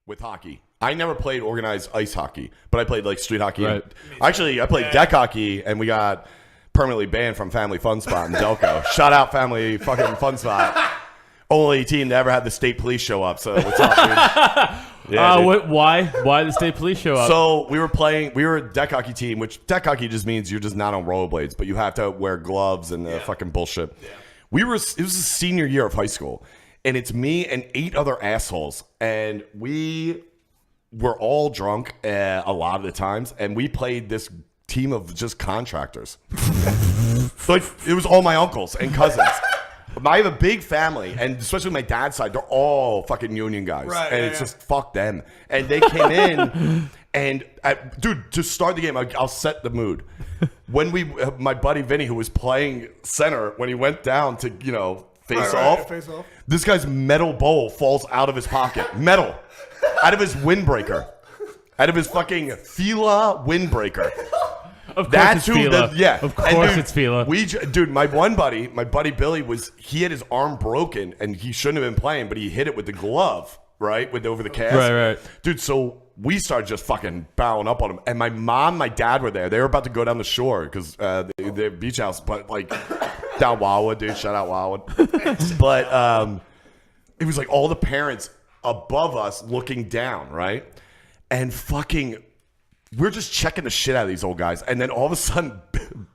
with hockey. I never played organized ice hockey, but I played like street hockey. Right. Actually, I played deck hockey, and we got permanently banned from Family Fun Spot in Delco. Shout out Family fucking Fun Spot. Only team to ever had the state police show up. So what's up, dude? Yeah, why the state police show up? So we were a deck hockey team, which deck hockey just means you're just not on rollerblades, but you have to wear gloves and fucking bullshit. Yeah. It was the senior year of high school, and it's me and 8 other assholes, and we were all drunk a lot of the times, and we played this team of just contractors. Like it was all my uncles and cousins. I have a big family, and especially my dad's side, they're all fucking union guys. Right, and it's just fuck them. And they came in, and dude, to start the game, I'll set the mood. When my buddy Vinny, who was playing center, when he went down to, face off, this guy's metal bowl falls out of his pocket. Metal. Out of his windbreaker. Out of his fucking Fila windbreaker. Of course it's Fila. Yeah. Of course it's Fila. Dude, my buddy Billy, he had his arm broken, and he shouldn't have been playing, but he hit it with the glove, right? Over the cast. Right. Dude, so we started just fucking barreling up on him. And my mom, my dad were there. They were about to go down the shore because their beach house, but like down Wildwood, dude. Shout out Wildwood. But it was like all the parents above us looking down, right? And fucking, we're just checking the shit out of these old guys. And then all of a sudden,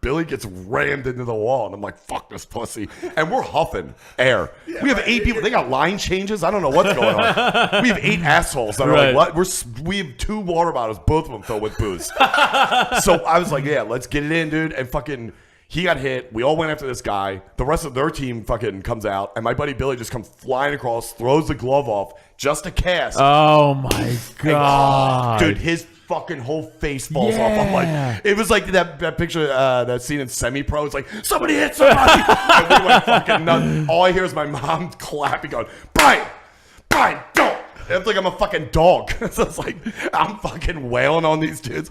Billy gets rammed into the wall. And I'm like, fuck this pussy. And we're huffing air. We have 8 people. They got line changes. I don't know what's going on. We have 8 assholes that are like, what? We have 2 water bottles, both of them filled with booze. So I was like, yeah, let's get it in, dude. And fucking, he got hit. We all went after this guy. The rest of their team fucking comes out. And my buddy Billy just comes flying across, throws the glove off just to cast. Oh, my God. Dude, his fucking whole face falls off. I'm like, it was like that picture, that scene in Semi-Pro. It's like, somebody hit somebody. And we went fucking nuts. All I hear is my mom clapping, going, Brian, don't. It's like I'm a fucking dog. So it's like, I'm fucking wailing on these dudes.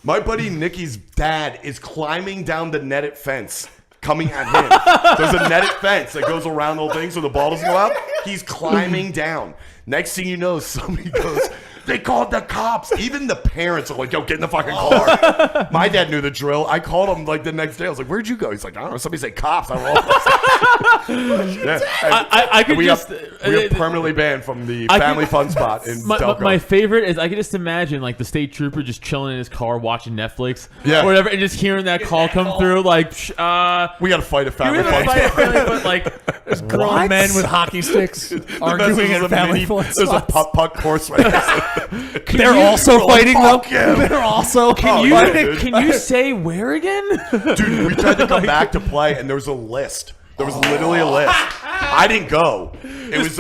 My buddy Nicky's dad is climbing down the netted fence, coming at him. There's a netted fence that goes around the whole thing so the ball doesn't go out. He's climbing down. Next thing you know, somebody goes, they called the cops. Even the parents are like, yo, get in the fucking car. My dad knew the drill. I called him like the next day. I was like, where'd you go? He's like, I don't know. Somebody said cops. I don't know. We are permanently banned from the family fun spot in Delco. My favorite is I can just imagine like the state trooper just chilling in his car watching Netflix or whatever, and just hearing that call come through. Like, we got to fight a family fun spot. But like, there's grown men with hockey sticks arguing at family fun spots. There's a puck course right. They're also fighting though. They're also. Can you say where again? Dude, we tried to come back to play, and there was a list. There was literally a list. I didn't go. It was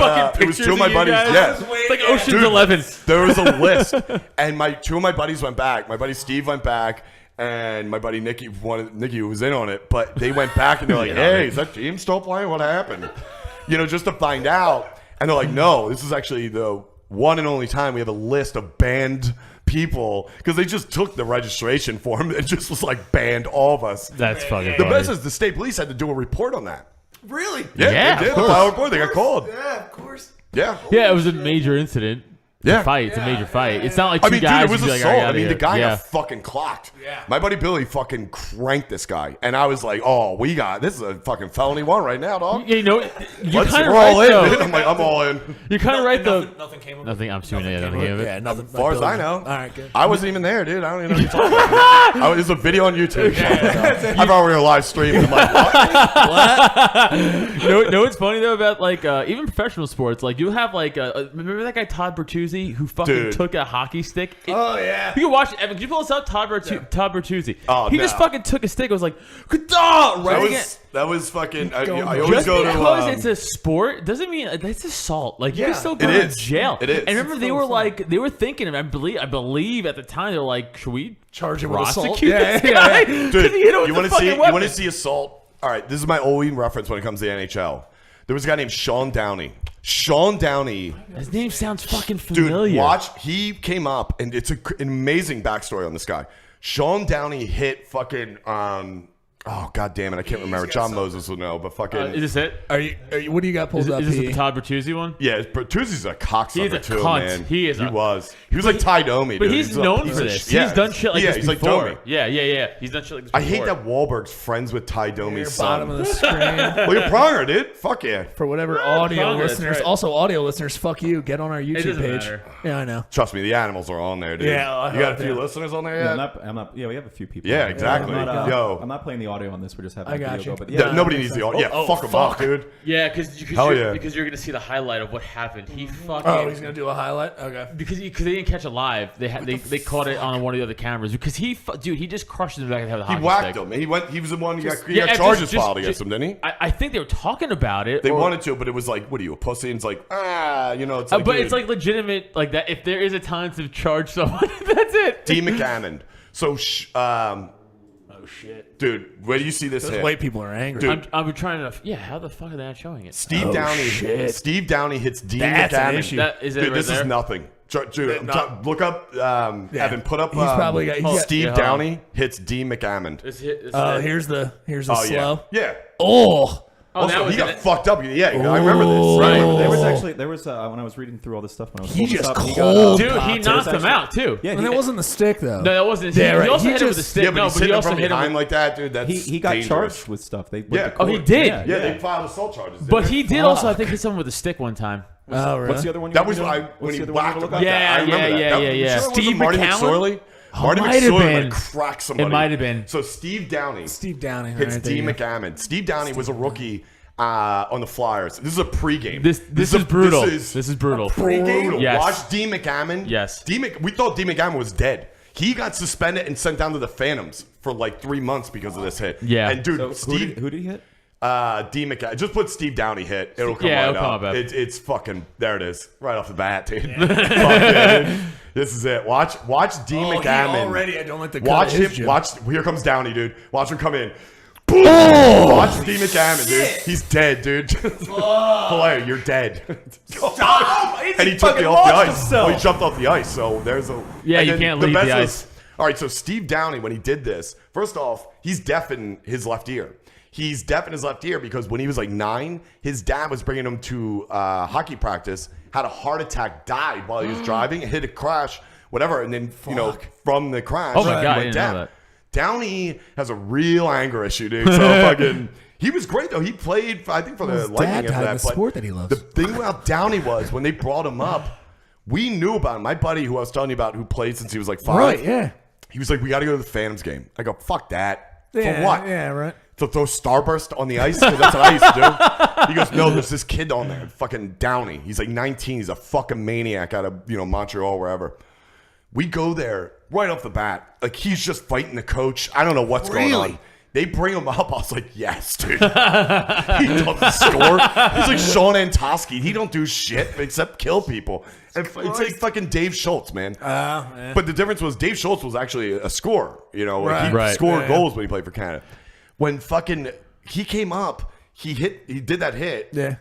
2 of my buddies. Yeah, it's like Ocean's 11. There was a list, and 2 of my buddies went back. My buddy Steve went back, and my buddy Nicky was in on it. But they went back, and they're like, "Hey, is that team still playing? What happened?" Just to find out. And they're like, "No, this is actually the one and only time we have a list of banned people," because they just took the registration form and just was like banned all of us. That's fucking the funny. best is the state police had to do a report on that. Really? Yeah, they did. A report. They got called. Yeah, of course. Yeah, it was a major incident. Yeah, It's a major fight. It's not like two Dude, guys. it was assault. Like, the guy got fucking clocked. Yeah. My buddy Billy fucking cranked this guy, and I was like, "Oh, this is a fucking felony 1 right now, dog." You're kind of all right, in. though. I'm like, I'm all in. You're kind of right, though. Nothing came of it. Nothing. I'm assuming nothing came of it. Yeah, nothing. As far as I know. All right, good. I wasn't even there, dude. I don't even know what you're talking about. There's a video on YouTube. I thought we were live streaming. I'm like, what? No, what's funny though about like even professional sports, like you have like remember that guy Todd Bertuzzi who fucking took a hockey stick? Oh yeah. You can watch it. Evan, can you pull this up? Todd Bertuzzi. Oh, he just fucking took a stick. I was like, that was fucking. I always go to. Just because it's a sport doesn't mean it's assault. Like you can still go to jail. It is. And remember, they were thinking. I believe at the time they were like, should we charge him with assault? This guy? Dude, you want to see assault? All right, this is my only reference when it comes to the NHL. There was a guy named Sean Downey. Sean Downey. His name sounds fucking familiar. Dude, watch. He came up, and it's an amazing backstory on this guy. Sean Downey hit fucking Oh god damn it! I can't remember. John Moses will know, but fucking. Is this it? Are you? What do you got pulled up? Is this the Todd Bertuzzi one? Yeah, Bertuzzi's a cocksucker He's a too, cunt. man. He is. He was like Ty Domi, But dude. he's known for this. Yeah. He's done shit like this he's before. like Domi. Yeah. He's done shit like this before. I hate that Wahlberg's friends with Ty Domi's bottom son. of the screen. Look at Pronger, dude. Fuck yeah. For whatever audio Pronger, that's listeners, right. also audio listeners, fuck you. Get on our YouTube doesn't page. matter. Yeah, I know. Trust me, the animals are on there, dude. Yeah, you got a few listeners on there yet? I'm not. Yeah, we have a few people. Yeah, exactly. I'm not playing the audio on this. We're just having I a got video you. go. But yeah, Nobody needs the audio. Yeah, fuck them up, dude. Yeah, because Hell yeah. you're gonna see the highlight of what happened. He fucking. Oh, he's gonna do a highlight. Okay. Because they didn't catch it live. They caught it on one of the other cameras. Because he just crushed him back and had the He hockey whacked stick. him. He was the one who got Yeah, charges just- filed against him, didn't he? I think they were talking about it. They wanted to, but it was like, what are you, a pussy? And it's like, it's like, but dude, it's like legitimate, like that. If there is a time to charge someone, that's it. D. McAmmond. So, Oh shit. dude, where do you see this Those hit? white people are angry. Dude. I'm trying to. Yeah, how the fuck are they not showing it? Steve Downey. shit. Steve Downey hits D. That's an McAmmond. issue. Is it Dude, right this there? is nothing. Dude, look up. Evan, put up. He's probably got. Steve Yeah. Downey hits D. McAmmond. Here's the slow. Yeah. Oh. Oh, that Also, was he got it. fucked up. Yeah, I remember this. Right. there was when I was reading through all this stuff when I was He pulling this just up, cold. Dude, he popped knocked it. him out too. Yeah, And that wasn't the stick though. No, that wasn't. Yeah, right. He also He hit him with a just- stick. Yeah, but No, he's but he hitting also from hit him. behind like that, dude. That's he got dangerous. charged with stuff. They went Yeah. to Oh, he court. did? Yeah, they filed assault charges. didn't But they? he did also, I think, hit someone with a stick one time. Oh, really? What's the other one? That was when What's he the other one you whacked look him. up? Yeah, I remember that. yeah, That yeah, was- yeah. sure it wasn't Steve Marty McCallum? McSorley. Marty might have McSorley been. might have cracked somebody. It might have been. So Steve Downey Steve Downey. hits Right, D. there you go. McAmmond. Steve Downey was a rookie on the Flyers. This is a pregame. This is brutal. This This is brutal. pregame. Yes. Watch D. McAmmond. Yes. We thought D. McAmmond was dead. He got suspended and sent down to the Phantoms for like 3 months because of this hit. Yeah. And dude, So Steve. who did he hit? D. McAmmond. Just put Steve Downey hit. It'll come Yeah, right it'll come up. up. It's fucking there. It is right off the bat, dude. Fuck yeah, dude. This is it. Watch D. McAmmond. Already, I don't like the Watch him. Jim. Watch. Here comes Downey, dude. Watch him come in. Boom! Watch D. McAmmond, dude. He's dead, dude. Hilaire, you're dead. And he took it off the ice. Well, he jumped off the ice. So there's a. Yeah, and you then can't leave best the was- ice. All right, so Steve Downey, when he did this, first off, he's deaf in his left ear. He's deaf in his left ear because when he was like 9, his dad was bringing him to hockey practice, had a heart attack, died while he was driving, hit a crash, whatever, and then from the crash, Oh my God, I went didn't down. know that. Downey has a real anger issue, dude. So fucking, he was great though. He played, I think, for the His Lightning dad after died in that. the But sport that he loves. The thing about Downey was when they brought him up, we knew about him. My buddy, who I was telling you about, who played since he was like 5. Right, yeah. He was like, we got to go to the Phantoms game. I go, fuck that. Yeah, For what? Yeah, right. To throw Starburst on the ice? 'Cause that's what I used to do. He goes, no, there's this kid on there, fucking Downey. He's like 19. He's a fucking maniac out of, Montreal, wherever. We go there right off the bat. Like, he's just fighting the coach. I don't know what's going on. They bring him up. I was like, yes, dude. He doesn't score. He's like Sean Antoski. He don't do shit except kill people. And it's like fucking Dave Schultz, man. But the difference was Dave Schultz was actually a scorer. Like he scored goals when he played for Canada. When fucking he came up, he did that hit. Yeah.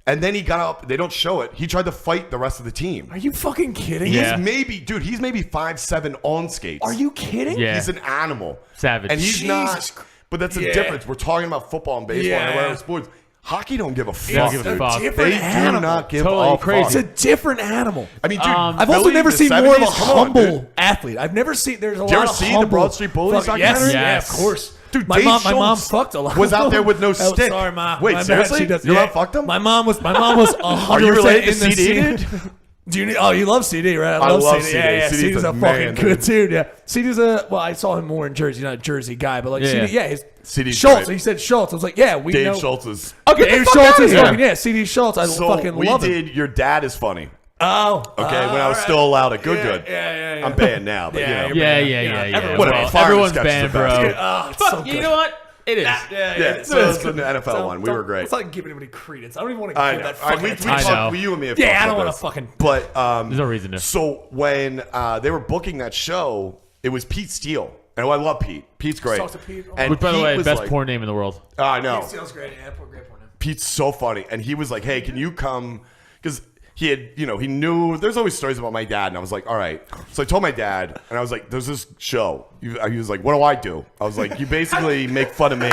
And then he got up. They don't show it. He tried to fight the rest of the team. Are you fucking kidding? Yeah. He's maybe 5'7" on skates. Are you kidding? Yeah. He's an animal. Savage. And he's Jesus not. But that's the Yeah. difference. We're talking about football and baseball and Yeah. other sports. Hockey don't give a fuck. don't give a dude. fuck. They Different do animal. not give Totally a crazy. fuck. It's a different animal. I mean, dude, I've also Philly never in the seen more of a 70s? Come on, humble dude. athlete. I've never seen. There's a lot you ever of see humble. the Broad Street Bullies Fuck, yes, documentary? yeah, Yes. of course. Dude, my Dave mom Schultz fucked a lot. was out there with no stick. Sorry, Ma. Wait, My bad. seriously? She does- Your yeah. mom fucked him? My mom was 100% you related to in the CD, scene. dude? Do you? Oh, you love CD, right? I love CD. CD. Yeah, CD's CD's a a man, fucking good dude. dude. Yeah, CD's I saw him more in Jersey, not a Jersey guy, but like Yeah, CD. yeah. Yeah, his CD's Schultz. great. He said Schultz. I was like, yeah, we know. Dave Schultz is. Okay, Dave fuck Schultz outta is here. fucking CD Schultz. I So fucking we love him. did Your Dad Is Funny. Oh, Okay, when I was still allowed it. Good. Yeah. I'm banned now, but Yeah, you know. you're Yeah. Whatever, Well, fire everyone's sketches banned, are best. bro. Oh, it's Fuck, so good. you know what? It is. Yeah, so it's an NFL one. We were great. It's not giving anybody credence. I don't even want to I give know. that fucking We attention. I know. talked, you and me have Yeah, talked I don't about wanna this. fucking- But There's no reason to. So when they were booking that show, it was Pete Steele, and I love Pete. Pete's great. Talk to Pete. And Which, by the Pete way, was best like, porn name in the world. I know. Steele's great. Yeah, great point. Pete's so funny, and he was like, "Hey, can you come?" Because he had, he knew. There's always stories about my dad, and I was like, all right. So I told my dad, and I was like, there's this show. He was like, what do I do? I was like, you basically make fun of me.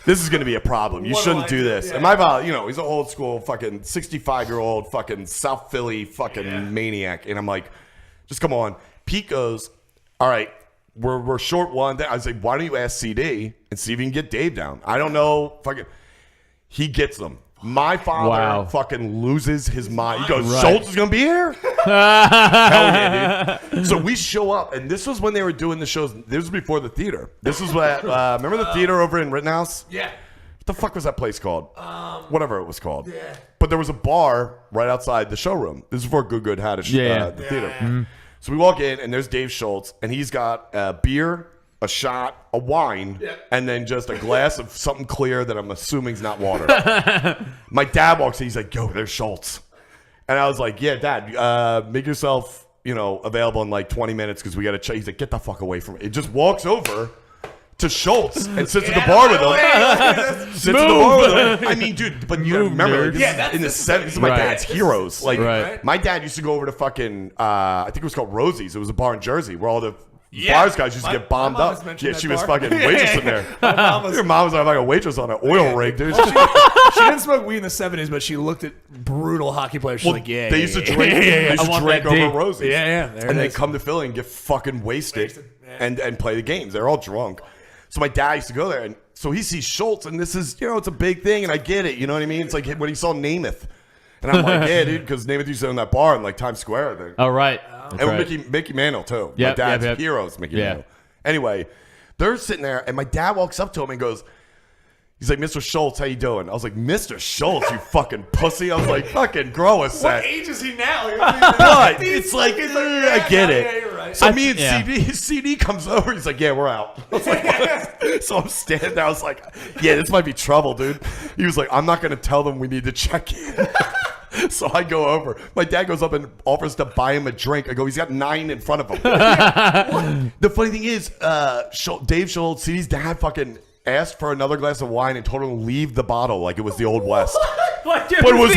This is going to be a problem. You shouldn't do this. Yeah. And my father, he's an old school fucking 65-year-old fucking South Philly fucking maniac. And I'm like, just come on. Pete goes, all right, we're short one. I was like, why don't you ask CD and see if you can get Dave down? I don't know. Fucking, he gets them. My father fucking loses his mind. He goes, Schultz is going to be here? Hell yeah, dude. So we show up, and this was when they were doing the shows. This was before the theater. This was what, remember the theater over in Rittenhouse? Yeah. What the fuck was that place called? Whatever it was called. Yeah. But there was a bar right outside the showroom. This is before Good had the theater. Yeah. Mm-hmm. So we walk in, and there's Dave Schultz, and he's got a beer, a shot, a wine, and then just a glass of something clear that I'm assuming is not water. My dad walks in. He's like, yo, there's Schultz. And I was like, yeah, Dad, make yourself, available in like 20 minutes because we got to check. He's like, get the fuck away from me. It just walks over to Schultz and sits at the bar with him. Sits at the bar with him. I mean, dude, but you remember, this is in the 70s, this is my dad's heroes. Like, my dad used to go over to fucking, I think it was called Rosie's. It was a bar in Jersey where all the bars guys used to get bombed up. Yeah, she was fucking waitressing there. Your mom was like a waitress on an oil rig, dude. She didn't smoke weed in the 70s, but she looked at brutal hockey players. She's like, they used to drink. They used to drink over Rosie's. Yeah. And they come to Philly and get fucking wasted and play the games. They're all drunk. So my dad used to go there, and so he sees Schultz, and this is, it's a big thing, and I get it. You know what I mean? It's like when he saw Namath. And I'm like, yeah, dude, because Namath used to own that bar in like Times Square. There. Oh, right. And Mickey Mantle, too. My dad's heroes, Mickey Mantle. Anyway, they're sitting there, and my dad walks up to him and goes, he's like, Mr. Schultz, how you doing? I was like, Mr. Schultz, you fucking pussy. I was like, fucking grow a set. What age is he now? But it's like, I get it. Yeah, right. So me and CD comes over. He's like, yeah, we're out. I was like, so I'm standing there. I was like, yeah, this might be trouble, dude. He was like, I'm not going to tell them we need to check in. So I go over. My dad goes up and offers to buy him a drink. I go, he's got 9 in front of him. The funny thing is, Dave Schultz, CD's dad fucking asked for another glass of wine and told him to leave the bottle like it was the Old West. But it was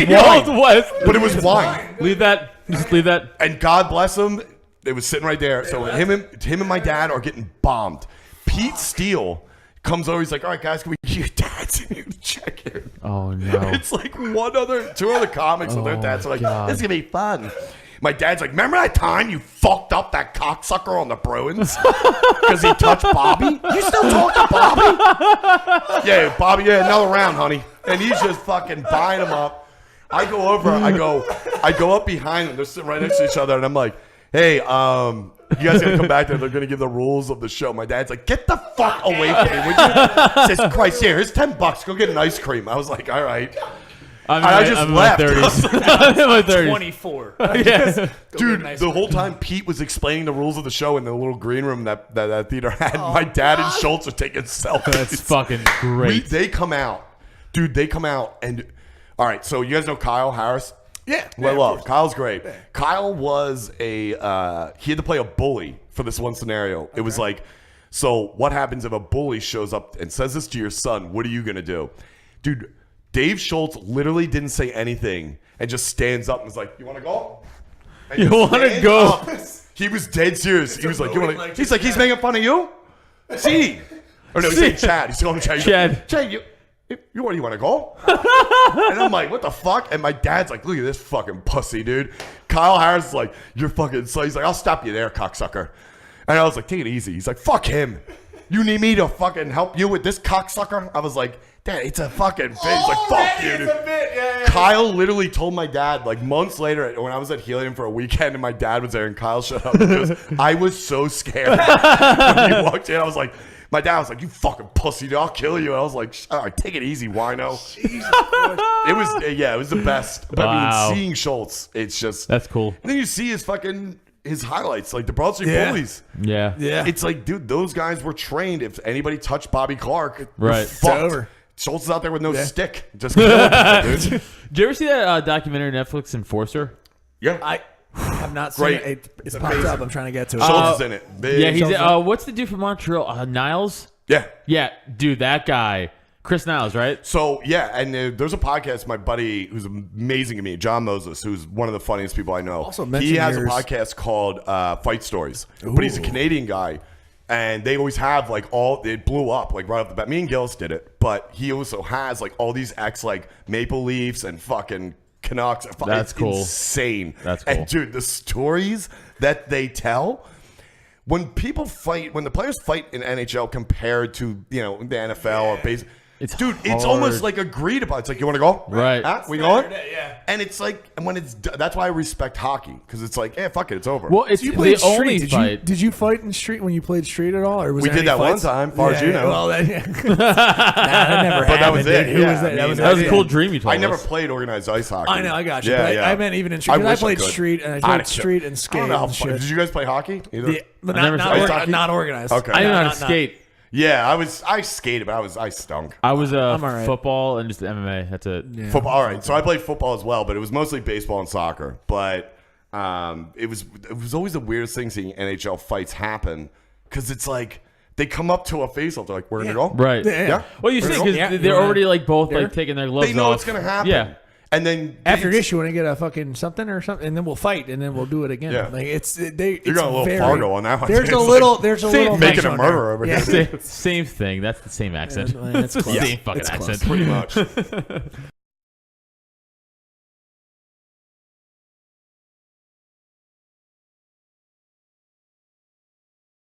wine. But it was wine. Leave that. Just leave that. And God bless him. It was sitting right there. So him and my dad are getting bombed. Pete Steele comes over. He's like, all right, guys, can we get your dads in to check in? Oh, no. It's like two other comics and their dads are like, this is going to be fun. My dad's like, remember that time you fucked up that cocksucker on the Bruins? Because he touched Bobby? You still talk to Bobby? Yeah, Bobby, another round, honey. And he's just fucking buying him up. I go over, I go up behind them. They're sitting right next to each other, and I'm like, hey, you guys gotta come back there. They're gonna give the rules of the show. My dad's like, get the fuck away from me, would you? Says, Christ, here's $10. Go get an ice cream. I was like, all right. I just left. I'm in my 30s. 24. Dude, the whole time Pete was explaining the rules of the show in the little green room that theater had. My dad and Schultz are taking selfies. That's fucking great. They come out. Dude, they come out. And, all right, so you guys know Kyle Harris? Yeah. Who I love. Kyle's great. Yeah. Kyle was he had to play a bully for this one scenario. It was like, so what happens if a bully shows up and says this to your son? What are you going to do? Dude, Dave Schultz literally didn't say anything and just stands up and was like, you want to go? And you want to go? Up. He was dead serious. He was like, you want to? He's like, he's making fun of you? See? Or no, he's saying Chad. He's calling him Chad. Chad, you want to go? And I'm like, what the fuck? And my dad's like, look at this fucking pussy, dude. Kyle Harris is like, you're fucking, so he's like, I'll stop you there, cocksucker. And I was like, take it easy. He's like, fuck him. You need me to fucking help you with this cocksucker? I was like, Dad, it's a fucking bit. He's like, fuck you, dude. Kyle literally told my dad, like months later, when I was at Helium for a weekend and my dad was there and Kyle showed up because I was so scared. When he walked in, I was like, my dad was like, you fucking pussy, dude, I'll kill you. And I was like, all right, take it easy, wino. It was the best. But I mean, seeing Schultz, it's just. That's cool. And then you see his highlights, like the Broad Street Bullies. Yeah. It's like, dude, those guys were trained. If anybody touched Bobby Clark, it's over. Schultz is out there with no stick. Just killing people, dude. Did you ever see that documentary on Netflix, Enforcer? Yeah. I have not seen it. It's popped up. I'm trying to get to it. Schultz is in it. Yeah, he's what's the dude from Montreal? Niles? Yeah. Yeah, dude, that guy. Chris Niles, right? So yeah, and there's a podcast. My buddy, who's amazing to me, John Moses, who's one of the funniest people I know. Also he has yours. a podcast called Fight Stories, but he's a Canadian guy, and they always have like it blew up like right off the bat. Me and Gillis did it, but he also has like all these like Maple Leafs and fucking Canucks. That's it's cool. Insane. That's cool. And dude, the stories that they tell. When people fight, when the players fight in NHL compared to the NFL or base, it's hard. almost like agreed upon. It's like, you want to go, right? Huh? We going? Yeah. And it's like, and when that's why I respect hockey, because it's like, fuck it, it's over. Well, it's You played the only street. fight. Did you fight in street when you played street at all, or was We there did any that one fights? time, far as you know. Well, that never But that was happened, it. dude. Who Yeah, was that? I That mean, was, That was a yeah. cool dream you told I never us. played organized ice hockey. I know, I got you. Yeah, but yeah. I meant even in street. 'Cause I wish played could. street and I I'd played kill- street and I skate don't know how and fun. shit. Did you guys play hockey? Either? Yeah, but never saw ice not organized. Okay. I didn't know how to Not- skate. Yeah, I skated, but I stunk. I was I'm all right. football and just MMA. That's it. Yeah. Football. All right, so I played football as well, but it was mostly baseball and soccer. But it was always the weirdest thing seeing NHL fights happen because it's like they come up to a face-off. They're like, "We're gonna go." Right. Yeah. Well, you see, because Yeah, they're you already like both Yeah. like taking their gloves They know off. it's gonna happen. Yeah. And then After it's- this, you want to get a fucking something or something, and then we'll fight, and then we'll do it again. Yeah. Like it's You're it's going a little very, Fargo on that one. There's It's a like little. There's a little making mix a on murder there. over Yeah. here. Same thing. That's the same accent. That's close. Same fucking It's accent. close. Pretty much.